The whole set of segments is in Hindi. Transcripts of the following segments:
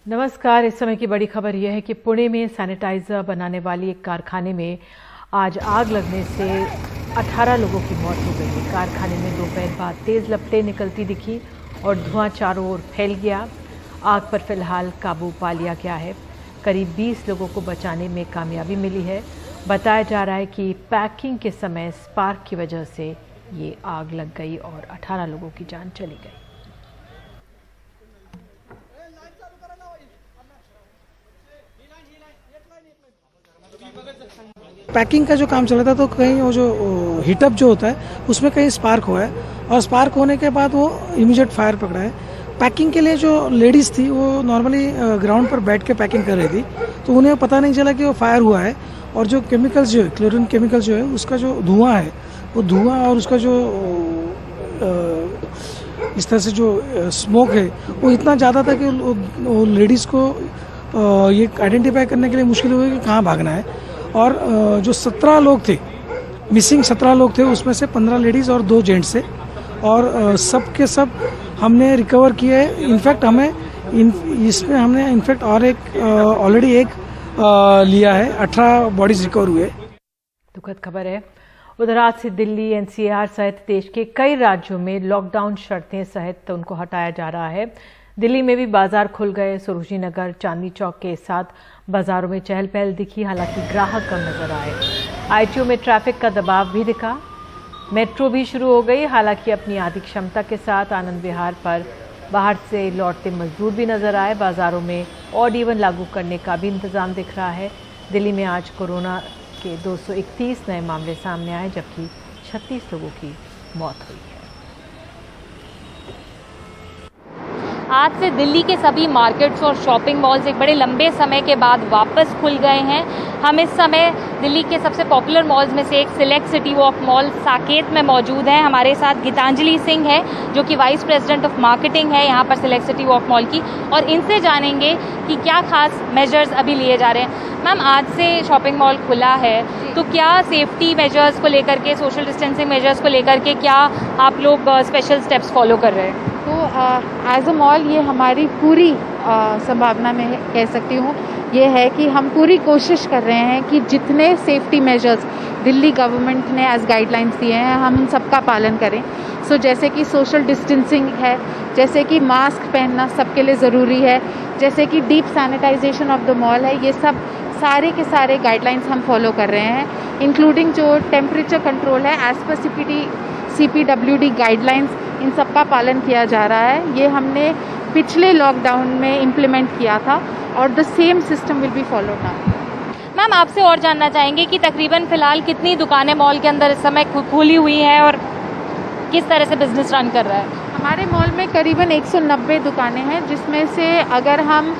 नमस्कार। इस समय की बड़ी खबर यह है कि पुणे में सैनिटाइजर बनाने वाली एक कारखाने में आज आग लगने से 18 लोगों की मौत हो गई है। कारखाने में दोपहर बाद तेज लपटें निकलती दिखी और धुआं चारों ओर फैल गया। आग पर फिलहाल काबू पा लिया गया है। करीब 20 लोगों को बचाने में कामयाबी मिली है। बताया जा रहा है कि पैकिंग के समय स्पार्क की वजह से ये आग लग गई और 18 लोगों की जान चली गई। पैकिंग का जो काम चल रहा था तो कहीं वो जो हीटअप जो होता है उसमें कहीं स्पार्क हुआ है और स्पार्क होने के बाद वो इमीडिएट फायर पकड़ा है। पैकिंग के लिए जो लेडीज़ थी वो नॉर्मली ग्राउंड पर बैठ के पैकिंग कर रही थी, तो उन्हें पता नहीं चला कि वो फायर हुआ है। और जो केमिकल्स जो है, क्लोरीन केमिकल जो है, उसका जो धुआं है, वो धुआं और उसका जो इस तरह से जो स्मोक है वो इतना ज़्यादा था कि वो लेडीज़ को ये आइडेंटिफाई करने के लिए मुश्किल हुई कि कहाँ भागना है। और जो 17 लोग थे, मिसिंग 17 लोग थे, उसमें से 15 लेडीज़ और 2 जेंट्स थे और सब के सब हमने रिकवर किए। इनफैक्ट इसमें हमने इनफैक्ट और एक ऑलरेडी एक लिया है। 18 बॉडीज रिकवर हुए। दुखद खबर है। उधर आज से दिल्ली, एनसीआर सहित देश के कई राज्यों में लॉकडाउन शर्तें सहित उनको हटाया जा रहा है। दिल्ली में भी बाजार खुल गए। सरोजनी नगर, चांदनी चौक के साथ बाजारों में चहल पहल दिखी, हालांकि ग्राहक कम नजर आए। आईटीओ में ट्रैफिक का दबाव भी दिखा। मेट्रो भी शुरू हो गई, हालांकि अपनी आधी क्षमता के साथ। आनंद विहार पर बाहर से लौटते मजदूर भी नजर आए। बाजारों में ऑड इवन लागू करने का भी इंतजाम दिख रहा है। दिल्ली में आज कोरोना के 231 नए मामले सामने आए, जबकि 36 लोगों की मौत हुई है। आज से दिल्ली के सभी मार्केट्स और शॉपिंग मॉल्स एक बड़े लंबे समय के बाद वापस खुल गए हैं। हम इस समय दिल्ली के सबसे पॉपुलर मॉल्स में से एक select city walk mall Saket में मौजूद हैं। हमारे साथ गीतांजलि सिंह है, जो कि वाइस प्रेसिडेंट ऑफ मार्केटिंग है यहाँ पर सिलेक्ट सिटी वॉक मॉल की, और इनसे जानेंगे कि क्या खास मेजर्स अभी लिए जा रहे हैं। मैम, आज से शॉपिंग मॉल खुला है, तो क्या सेफ्टी मेजर्स को लेकर के, सोशल डिस्टेंसिंग मेजर्स को लेकर के क्या आप लोग स्पेशल स्टेप्स फॉलो कर रहे हैं? तो एज अ मॉल ये हमारी पूरी संभावना में कह सकती हूँ ये है कि हम पूरी कोशिश कर रहे हैं कि जितने सेफ्टी मेजर्स दिल्ली गवर्नमेंट ने एज गाइडलाइंस दिए हैं हम उन सबका पालन करें। जैसे कि सोशल डिस्टेंसिंग है, जैसे कि मास्क पहनना सबके लिए ज़रूरी है, जैसे कि deep sanitisation of the mall है, ये सब सारे के सारे गाइडलाइंस हम फॉलो कर रहे हैं। इंक्लूडिंग जो टेम्परेचर कंट्रोल है एज पर CPWD गाइडलाइंस, इन सब का पालन किया जा रहा है। ये हमने पिछले लॉकडाउन में इम्प्लीमेंट किया था और the same system will be followed now. Ma'am, आपसे और जानना चाहेंगे कि तकरीबन फिलहाल कितनी दुकानें मॉल के अंदर इस समय खुली हुई हैं और किस तरह से बिजनेस रन कर रहा है? हमारे मॉल में करीबन 190 दुकानें हैं, जिसमें से अगर हम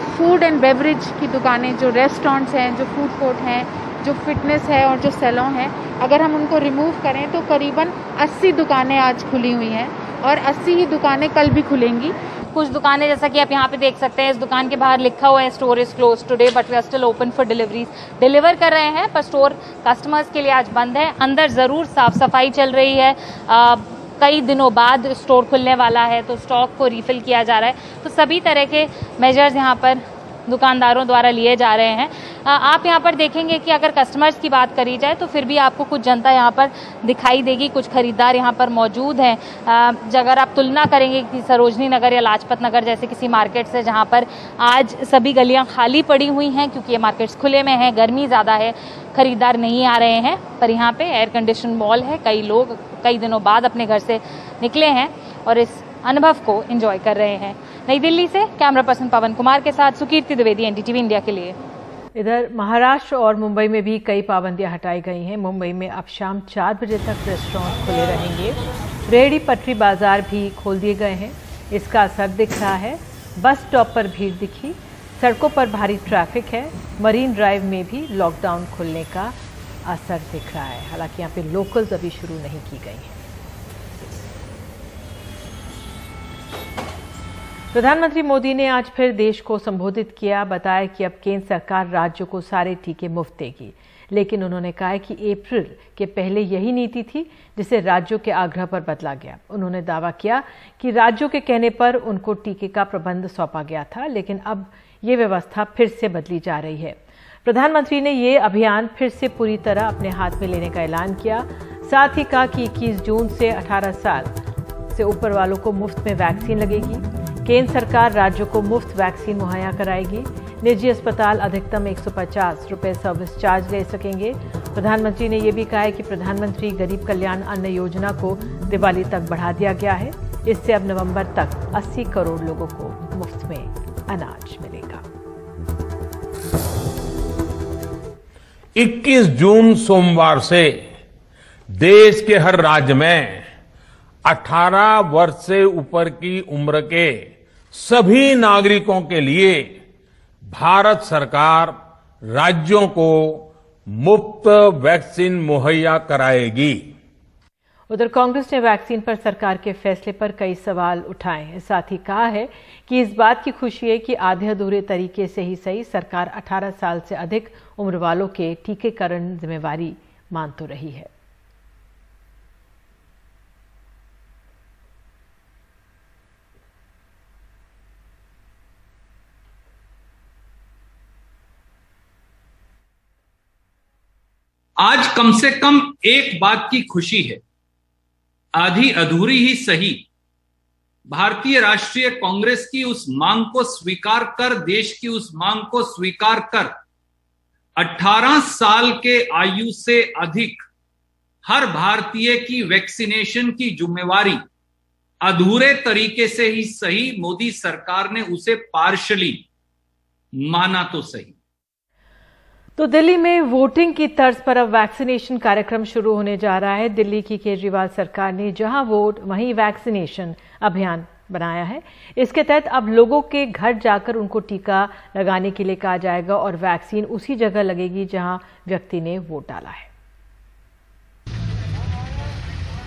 फूड एंड बेवरेज की दुकानें, जो रेस्टोरेंट्स हैं, जो फूड कोर्ट हैं, जो फिटनेस है और जो सैलून है, अगर हम उनको रिमूव करें तो करीबन 80 दुकानें आज खुली हुई हैं और 80 ही दुकानें कल भी खुलेंगी। कुछ दुकानें, जैसा कि आप यहाँ पे देख सकते हैं, इस दुकान के बाहर लिखा हुआ है store is close today but we are still open for deliveries. Deliver कर रहे हैं पर स्टोर कस्टमर्स के लिए आज बंद है। अंदर ज़रूर साफ सफाई चल रही है। कई दिनों बाद स्टोर खुलने वाला है तो स्टॉक को रिफिल किया जा रहा है। तो सभी तरह के मेजर्स यहाँ पर दुकानदारों द्वारा लिए जा रहे हैं। आप यहाँ पर देखेंगे कि अगर कस्टमर्स की बात करी जाए तो फिर भी आपको कुछ जनता यहाँ पर दिखाई देगी, कुछ खरीदार यहाँ पर मौजूद हैं। अगर आप तुलना करेंगे कि सरोजनी नगर या लाजपत नगर जैसे किसी मार्केट से, जहाँ पर आज सभी गलियाँ खाली पड़ी हुई हैं क्योंकि ये मार्केट्स खुले में हैं, गर्मी ज़्यादा है, खरीदार नहीं आ रहे हैं, पर यहाँ पे एयर कंडीशन मॉल है। कई लोग कई दिनों बाद अपने घर से निकले हैं और इस अनुभव को एंजॉय कर रहे हैं। नई दिल्ली से कैमरा पर्सन पवन कुमार के साथ सुकीर्ति द्विवेदी, NDTV इंडिया के लिए। इधर महाराष्ट्र और मुंबई में भी कई पाबंदियां हटाई गई हैं। मुंबई में अब शाम 4 बजे तक रेस्टोरेंट खुले रहेंगे। रेहड़ी पटरी बाजार भी खोल दिए गए हैं। इसका असर दिख रहा है। बस स्टॉप पर भीड़ दिखी, सड़कों पर भारी ट्रैफिक है। मरीन ड्राइव में भी लॉकडाउन खुलने का असर दिख रहा है। हालांकि यहाँ पे लोकल्स अभी शुरू नहीं की गई हैं। प्रधानमंत्री मोदी ने आज फिर देश को संबोधित किया। बताया कि अब केंद्र सरकार राज्यों को सारे टीके मुफ्त देगी। लेकिन उन्होंने कहा कि अप्रैल के पहले यही नीति थी जिसे राज्यों के आग्रह पर बदला गया। उन्होंने दावा किया कि राज्यों के कहने पर उनको टीके का प्रबंध सौंपा गया था, लेकिन अब ये व्यवस्था फिर से बदली जा रही है। प्रधानमंत्री ने ये अभियान फिर से पूरी तरह अपने हाथ में लेने का ऐलान किया। साथ ही कहा कि 21 जून से 18 साल से ऊपर वालों को मुफ्त में वैक्सीन लगेगी। केंद्र सरकार राज्यों को मुफ्त वैक्सीन मुहैया कराएगी। निजी अस्पताल अधिकतम 150 रुपये सर्विस चार्ज ले सकेंगे। प्रधानमंत्री ने यह भी कहा है कि प्रधानमंत्री गरीब कल्याण अन्न योजना को दिवाली तक बढ़ा दिया गया है। इससे अब नवंबर तक 80 करोड़ लोगों को मुफ्त में अनाज मिलेगा। 21 जून सोमवार से देश के हर राज्य में 18 वर्ष से ऊपर की उम्र के सभी नागरिकों के लिए भारत सरकार राज्यों को मुफ्त वैक्सीन मुहैया कराएगी। उधर कांग्रेस ने वैक्सीन पर सरकार के फैसले पर कई सवाल उठाए हैं। साथ ही कहा है कि इस बात की खुशी है कि आधे अधूरे तरीके से ही सही सरकार 18 साल से अधिक उम्र वालों के टीकाकरण जिम्मेवारी मान तो रही है। आज कम से कम एक बात की खुशी है, आधी अधूरी ही सही, भारतीय राष्ट्रीय कांग्रेस की उस मांग को स्वीकार कर, देश की उस मांग को स्वीकार कर 18 साल के आयु से अधिक हर भारतीय की वैक्सीनेशन की जिम्मेवारी अधूरे तरीके से ही सही मोदी सरकार ने उसे पार्शली माना तो सही। तो दिल्ली में वोटिंग की तर्ज पर अब वैक्सीनेशन कार्यक्रम शुरू होने जा रहा है। दिल्ली की केजरीवाल सरकार ने जहां वोट वहीं वैक्सीनेशन अभियान बनाया है। इसके तहत अब लोगों के घर जाकर उनको टीका लगाने के लिए कहा जाएगा और वैक्सीन उसी जगह लगेगी जहां व्यक्ति ने वोट डाला है।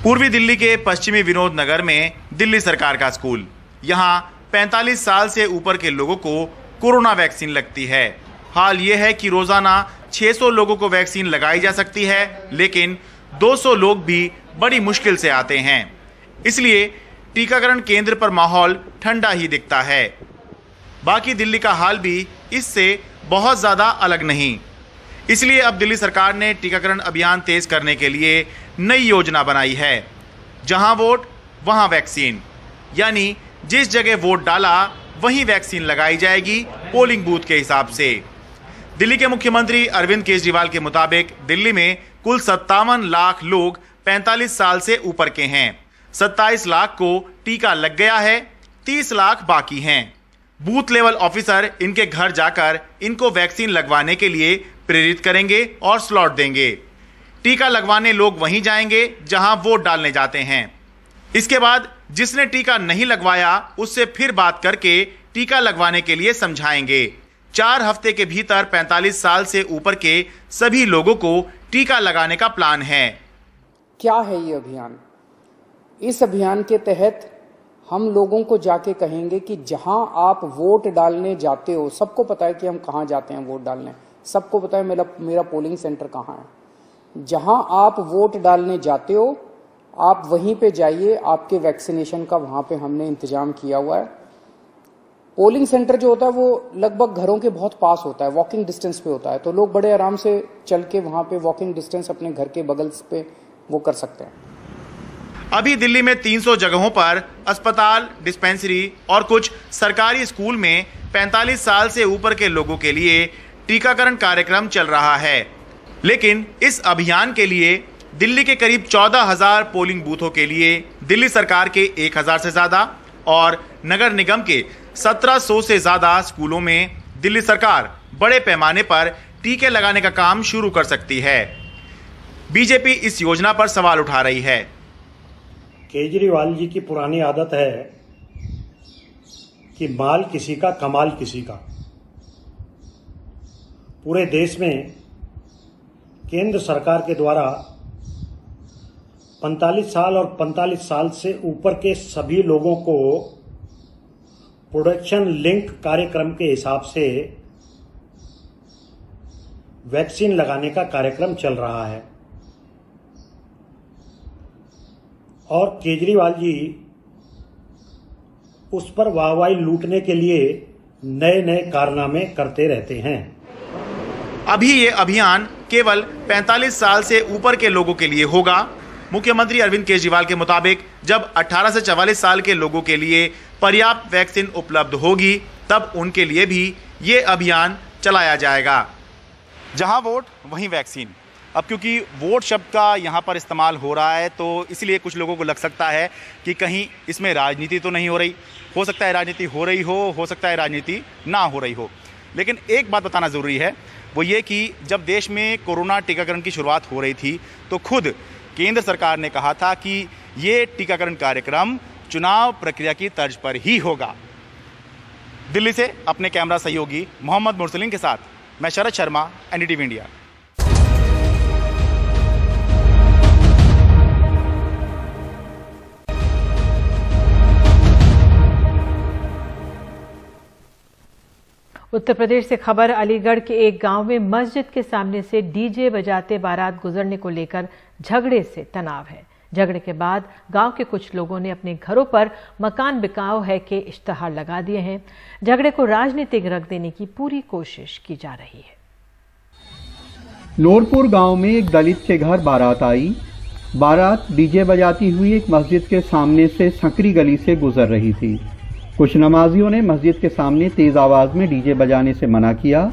पूर्वी दिल्ली के पश्चिमी विनोद नगर में दिल्ली सरकार का स्कूल, यहां 45 साल से ऊपर के लोगों को कोरोना वैक्सीन लगती है। हाल ये है कि रोजाना 600 लोगों को वैक्सीन लगाई जा सकती है, लेकिन 200 लोग भी बड़ी मुश्किल से आते हैं। इसलिए टीकाकरण केंद्र पर माहौल ठंडा ही दिखता है। बाकी दिल्ली का हाल भी इससे बहुत ज्यादा अलग नहीं। इसलिए अब दिल्ली सरकार ने टीकाकरण अभियान तेज करने के लिए नई योजना बनाई है। जहां वोट वहां वैक्सीन, यानी जिस जगह वोट डाला वहीं वैक्सीन लगाई जाएगी पोलिंग बूथ के हिसाब से। दिल्ली के मुख्यमंत्री अरविंद केजरीवाल के मुताबिक दिल्ली में कुल 57 लाख लोग 45 साल से ऊपर के हैं। 27 लाख को टीका लग गया है, 30 लाख बाकी हैं। बूथ लेवल ऑफिसर इनके घर जाकर इनको वैक्सीन लगवाने के लिए प्रेरित करेंगे और स्लॉट देंगे। टीका लगवाने लोग वहीं जाएंगे जहां वोट डालने जाते हैं। इसके बाद जिसने टीका नहीं लगवाया उससे फिर बात करके टीका लगवाने के लिए समझाएंगे। 4 हफ्ते के भीतर 45 साल से ऊपर के सभी लोगों को टीका लगाने का प्लान है। क्या है ये अभियान? इस अभियान के तहत हम लोगों को जाके कहेंगे कि जहां आप वोट डालने जाते हो, सबको पता है कि हम कहां जाते हैं वोट डालने, सबको पता है मेरा पोलिंग सेंटर कहां है। जहां आप वोट डालने जाते हो आप वहीं पे जाइए, आपके वैक्सीनेशन का वहां पे हमने इंतजाम किया हुआ है। पोलिंग सेंटर जो होता है वो लगभग घरों के बहुत पास होता है, वॉकिंग डिस्टेंस पे होता है, तो लोग बड़े आराम से चल के वहां पे वॉकिंग डिस्टेंस अपने घर के बगल पे वो कर सकते हैं। अभी दिल्ली में 300 जगहों पर अस्पताल, डिस्पेंसरी और कुछ सरकारी स्कूल में 45 साल से ऊपर के लोगों के लिए टीकाकरण कार्यक्रम चल रहा है। लेकिन इस अभियान के लिए दिल्ली के करीब 14,000 पोलिंग बूथों के लिए दिल्ली सरकार के 1,000 से ज्यादा और नगर निगम के 1700 से ज्यादा स्कूलों में दिल्ली सरकार बड़े पैमाने पर टीके लगाने का काम शुरू कर सकती है। बीजेपी इस योजना पर सवाल उठा रही है। केजरीवाल जी की पुरानी आदत है कि माल किसी का कमाल किसी का। पूरे देश में केंद्र सरकार के द्वारा 45 साल और 45 साल से ऊपर के सभी लोगों को प्रोडक्शन लिंक कार्यक्रम के हिसाब से वैक्सीन लगाने का कार्यक्रम चल रहा है और केजरीवाल जी उस पर वाहवाही लूटने के लिए नए नए कारनामे करते रहते हैं। अभी ये अभियान केवल 45 साल से ऊपर के लोगों के लिए होगा। मुख्यमंत्री अरविंद केजरीवाल के मुताबिक जब 18 से 44 साल के लोगों के लिए पर्याप्त वैक्सीन उपलब्ध होगी तब उनके लिए भी ये अभियान चलाया जाएगा। जहां वोट वहीं वैक्सीन। अब क्योंकि वोट शब्द का यहाँ पर इस्तेमाल हो रहा है तो इसलिए कुछ लोगों को लग सकता है कि कहीं इसमें राजनीति तो नहीं हो रही। हो सकता है राजनीति हो रही हो सकता है राजनीति ना हो रही हो। लेकिन एक बात बताना ज़रूरी है, वो ये कि जब देश में कोरोना टीकाकरण की शुरुआत हो रही थी तो खुद केंद्र सरकार ने कहा था कि ये टीकाकरण कार्यक्रम चुनाव प्रक्रिया की तर्ज पर ही होगा। दिल्ली से अपने कैमरा सहयोगी मोहम्मद मुरसलीन के साथ मैं शरद शर्मा, एनडीटीवी इंडिया। उत्तर प्रदेश से खबर। अलीगढ़ के एक गांव में मस्जिद के सामने से डीजे बजाते बारात गुजरने को लेकर झगड़े से तनाव है। झगड़े के बाद गांव के कुछ लोगों ने अपने घरों पर मकान बिकाऊ है के इश्तहार लगा दिए हैं। झगड़े को राजनीतिक रंग देने की पूरी कोशिश की जा रही है। नूरपुर गांव में एक दलित के घर बारात आई। बारात डीजे बजाती हुई एक मस्जिद के सामने से संकरी गली से गुजर रही थी। कुछ नमाजियों ने मस्जिद के सामने तेज आवाज में डीजे बजाने से मना किया।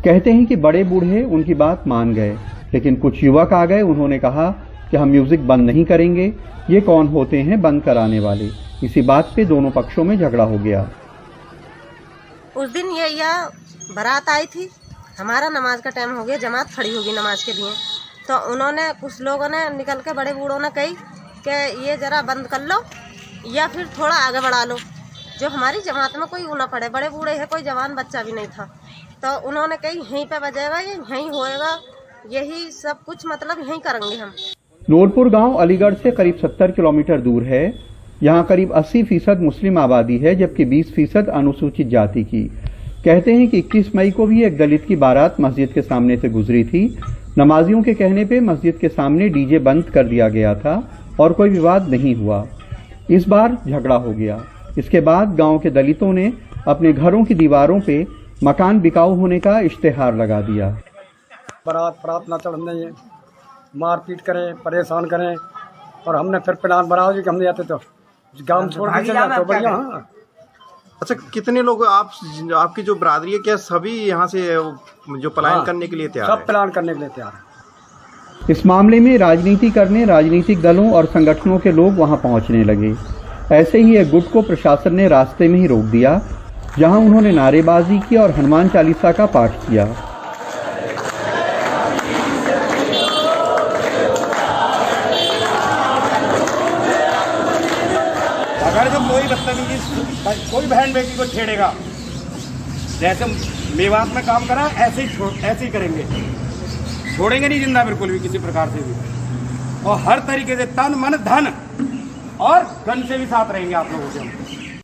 कहते हैं कि बड़े बूढ़े उनकी बात मान गए, लेकिन कुछ युवक आ गए। उन्होंने कहा कि हम म्यूजिक बंद नहीं करेंगे, ये कौन होते हैं बंद कराने वाले। इसी बात पे दोनों पक्षों में झगड़ा हो गया। उस दिन ये बारात आई थी, हमारा नमाज का टाइम हो गया, जमात खड़ी होगी नमाज के लिए, तो उन्होंने कुछ लोगों ने निकल के बड़े बूढ़ों ने कही कि ये जरा बंद कर लो या फिर थोड़ा आगे बढ़ा लो, जो हमारी जमात में कोई ना पड़े। बड़े बूढ़े है, कोई जवान बच्चा भी नहीं था, तो उन्होंने कही यहीं पे बजेगा, यहीं होएगा, यही सब कुछ मतलब यहीं करेंगे हम। नूरपुर गांव अलीगढ़ से करीब 70 किलोमीटर दूर है। यहाँ करीब 80% मुस्लिम आबादी है, जबकि 20% अनुसूचित जाति की। कहते हैं कि 21 मई को भी एक दलित की बारात मस्जिद के सामने से गुजरी थी। नमाजियों के कहने पे मस्जिद के सामने डीजे बंद कर दिया गया था और कोई विवाद नहीं हुआ। इस बार झगड़ा हो गया। इसके बाद गांव के दलितों ने अपने घरों की दीवारों पे मकान बिकाऊ होने का इश्तेहार लगा दिया। बारात ना चढ़ने, मारपीट करें, परेशान करें, और हमने फिर प्लान बनाया कि हम नहीं आते तो गांव छोड़ के चले जाते। बढ़िया। हाँ। अच्छा, कितने लोग आपकी जो बरादरी है, क्या सभी यहाँ से जो पलायन करने के लिए तैयार है? सब प्लान करने के लिए तैयार है। इस मामले में राजनीति करने राजनीतिक दलों और संगठनों के लोग वहां पहुंचने लगे। ऐसे ही एक गुट को प्रशासन ने रास्ते में ही रोक दिया, जहां उन्होंने नारेबाजी की और हनुमान चालीसा का पाठ किया। अगर जो कोई बदतमीजी कोई बहन बेटी को छेड़ेगा, जैसे मेवात में काम करा ऐसे ही करेंगे, छोड़ेंगे नहीं जिंदा बिल्कुल भी किसी प्रकार से भी, और हर तरीके से तन मन धन और गन से भी साथ रहेंगे आप लोगों के।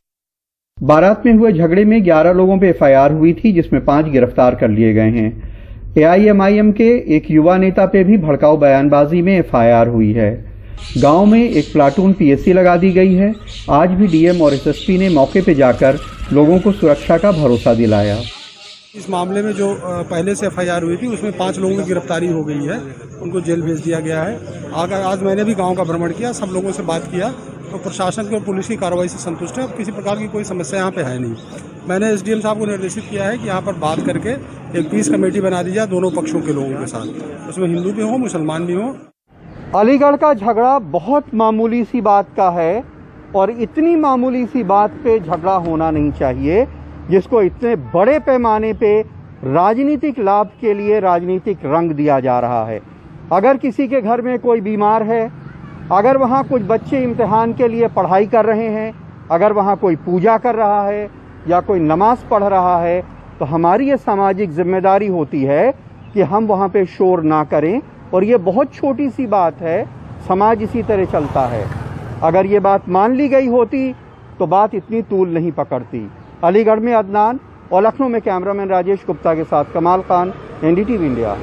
बारात में हुए झगड़े में 11 लोगों पे एफआईआर हुई थी, जिसमें 5 गिरफ्तार कर लिए गए हैं। एआईएमआईएम के एक युवा नेता पे भी भड़काऊ बयानबाजी में एफआईआर हुई है। गांव में एक प्लाटून पीएससी लगा दी गई है। आज भी डीएम और एसएसपी ने मौके पे जाकर लोगों को सुरक्षा का भरोसा दिलाया। इस मामले में जो पहले से एफआईआर हुई थी उसमें 5 लोगों की गिरफ्तारी हो गई है, उनको जेल भेज दिया गया है। आज मैंने भी गांव का भ्रमण किया, सब लोगों से बात किया, तो प्रशासन की और पुलिस की कार्रवाई से संतुष्ट है। अब किसी प्रकार की कोई समस्या यहाँ पे है नहीं। मैंने एसडीएम साहब को निर्देशित किया है कि यहाँ पर बात करके एक पीस कमेटी बना दी जाए दोनों पक्षों के लोगों के साथ, उसमें हिंदू भी हो मुसलमान भी हो। अलीगढ़ का झगड़ा बहुत मामूली सी बात का है और इतनी मामूली सी बात पे झगड़ा होना नहीं चाहिए, जिसको इतने बड़े पैमाने पे राजनीतिक लाभ के लिए राजनीतिक रंग दिया जा रहा है। अगर किसी के घर में कोई बीमार है, अगर वहाँ कुछ बच्चे इम्तिहान के लिए पढ़ाई कर रहे हैं, अगर वहाँ कोई पूजा कर रहा है या कोई नमाज पढ़ रहा है, तो हमारी ये सामाजिक जिम्मेदारी होती है कि हम वहाँ पे शोर ना करें। और ये बहुत छोटी सी बात है, समाज इसी तरह चलता है। अगर ये बात मान ली गई होती तो बात इतनी तूल नहीं पकड़ती। अलीगढ़ में अदनान, और लखनऊ में कैमरामैन राजेश गुप्ता के साथ कमाल खान, NDTV इंडिया।